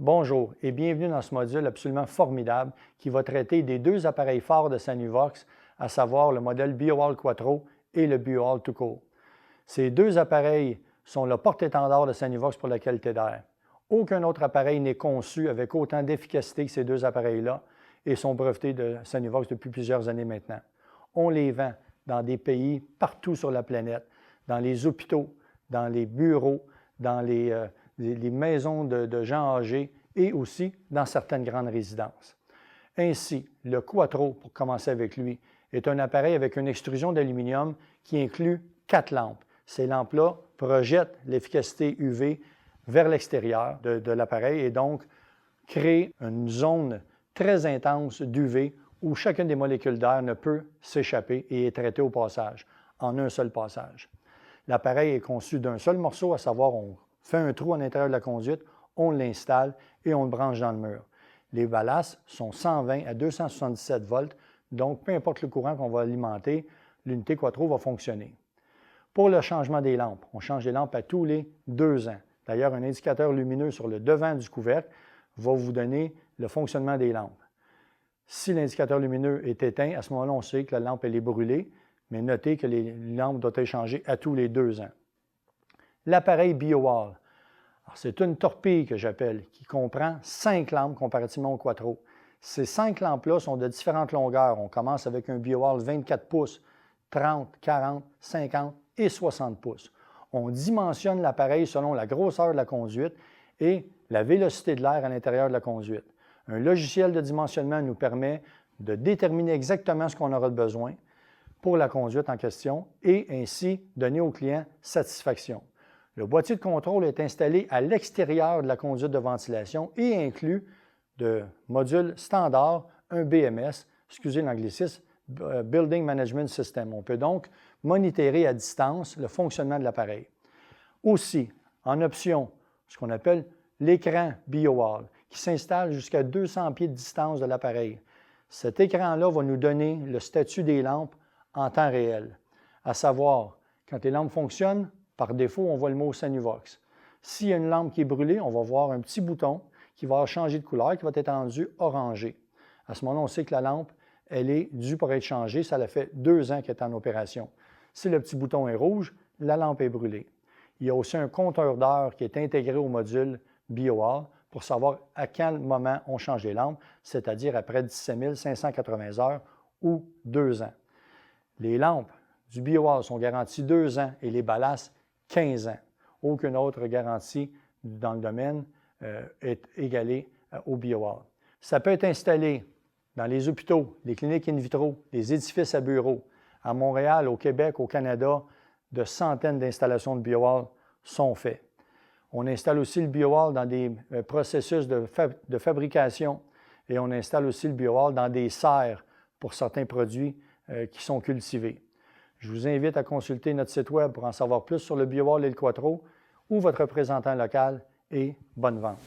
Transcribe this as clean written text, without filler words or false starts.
Bonjour et bienvenue dans ce module absolument formidable qui va traiter des deux appareils forts de Sanuvox, à savoir le modèle BioWall Quattro et le BioWall tout court. Ces deux appareils sont le porte-étendard de Sanuvox pour la qualité d'air. Aucun autre appareil n'est conçu avec autant d'efficacité que ces deux appareils-là et sont brevetés de Sanuvox depuis plusieurs années maintenant. On les vend dans des pays partout sur la planète, dans les hôpitaux, dans les bureaux, dans les maisons de gens âgés et aussi dans certaines grandes résidences. Ainsi, le Quattro, pour commencer avec lui, est un appareil avec une extrusion d'aluminium qui inclut 4 lampes. Ces lampes-là projettent l'efficacité UV vers l'extérieur de l'appareil et donc créent une zone très intense d'UV où chacune des molécules d'air ne peut s'échapper et est traitée au passage, en un seul passage. L'appareil est conçu d'un seul morceau, à savoir on fait un trou à l'intérieur de la conduite, on l'installe et on le branche dans le mur. Les ballasts sont 120 à 277 volts, donc peu importe le courant qu'on va alimenter, l'unité Quattro va fonctionner. Pour le changement des lampes, on change les lampes à tous les 2 ans. D'ailleurs, un indicateur lumineux sur le devant du couvercle va vous donner le fonctionnement des lampes. Si l'indicateur lumineux est éteint, à ce moment-là, on sait que la lampe elle est brûlée, mais notez que les lampes doivent être changées à tous les 2 ans. L'appareil BioWall, c'est une torpille que j'appelle, qui comprend 5 lampes comparativement au Quattro. Ces 5 lampes-là sont de différentes longueurs. On commence avec un BioWall 24 pouces, 30, 40, 50 et 60 pouces. On dimensionne l'appareil selon la grosseur de la conduite et la vélocité de l'air à l'intérieur de la conduite. Un logiciel de dimensionnement nous permet de déterminer exactement ce qu'on aura besoin pour la conduite en question et ainsi donner au client satisfaction. Le boîtier de contrôle est installé à l'extérieur de la conduite de ventilation et inclut de module standard, un BMS, excusez l'anglicisme, Building Management System. On peut donc monitorer à distance le fonctionnement de l'appareil. Aussi, en option, ce qu'on appelle l'écran BioWall, qui s'installe jusqu'à 200 pieds de distance de l'appareil. Cet écran-là va nous donner le statut des lampes en temps réel, à savoir, quand les lampes fonctionnent, par défaut, on voit le mot Sanuvox. S'il y a une lampe qui est brûlée, on va voir un petit bouton qui va changer de couleur, qui va être rendu orangé. À ce moment-là, on sait que la lampe, elle est due pour être changée. Ça fait 2 ans qu'elle est en opération. Si le petit bouton est rouge, la lampe est brûlée. Il y a aussi un compteur d'heures qui est intégré au module BioWall pour savoir à quel moment on change les lampes, c'est-à-dire après 17 580 heures ou 2 ans. Les lampes du BioWall sont garanties 2 ans et les ballasts 15 ans. Aucune autre garantie dans le domaine est égalée au BioWall. Ça peut être installé dans les hôpitaux, les cliniques in vitro, les édifices à bureaux. À Montréal, au Québec, au Canada, de centaines d'installations de BioWall sont faites. On installe aussi le BioWall dans des processus de fabrication et on installe aussi le BioWall dans des serres pour certains produits qui sont cultivés. Je vous invite à consulter notre site web pour en savoir plus sur le BioWall et le Quattro ou votre représentant local et bonne vente.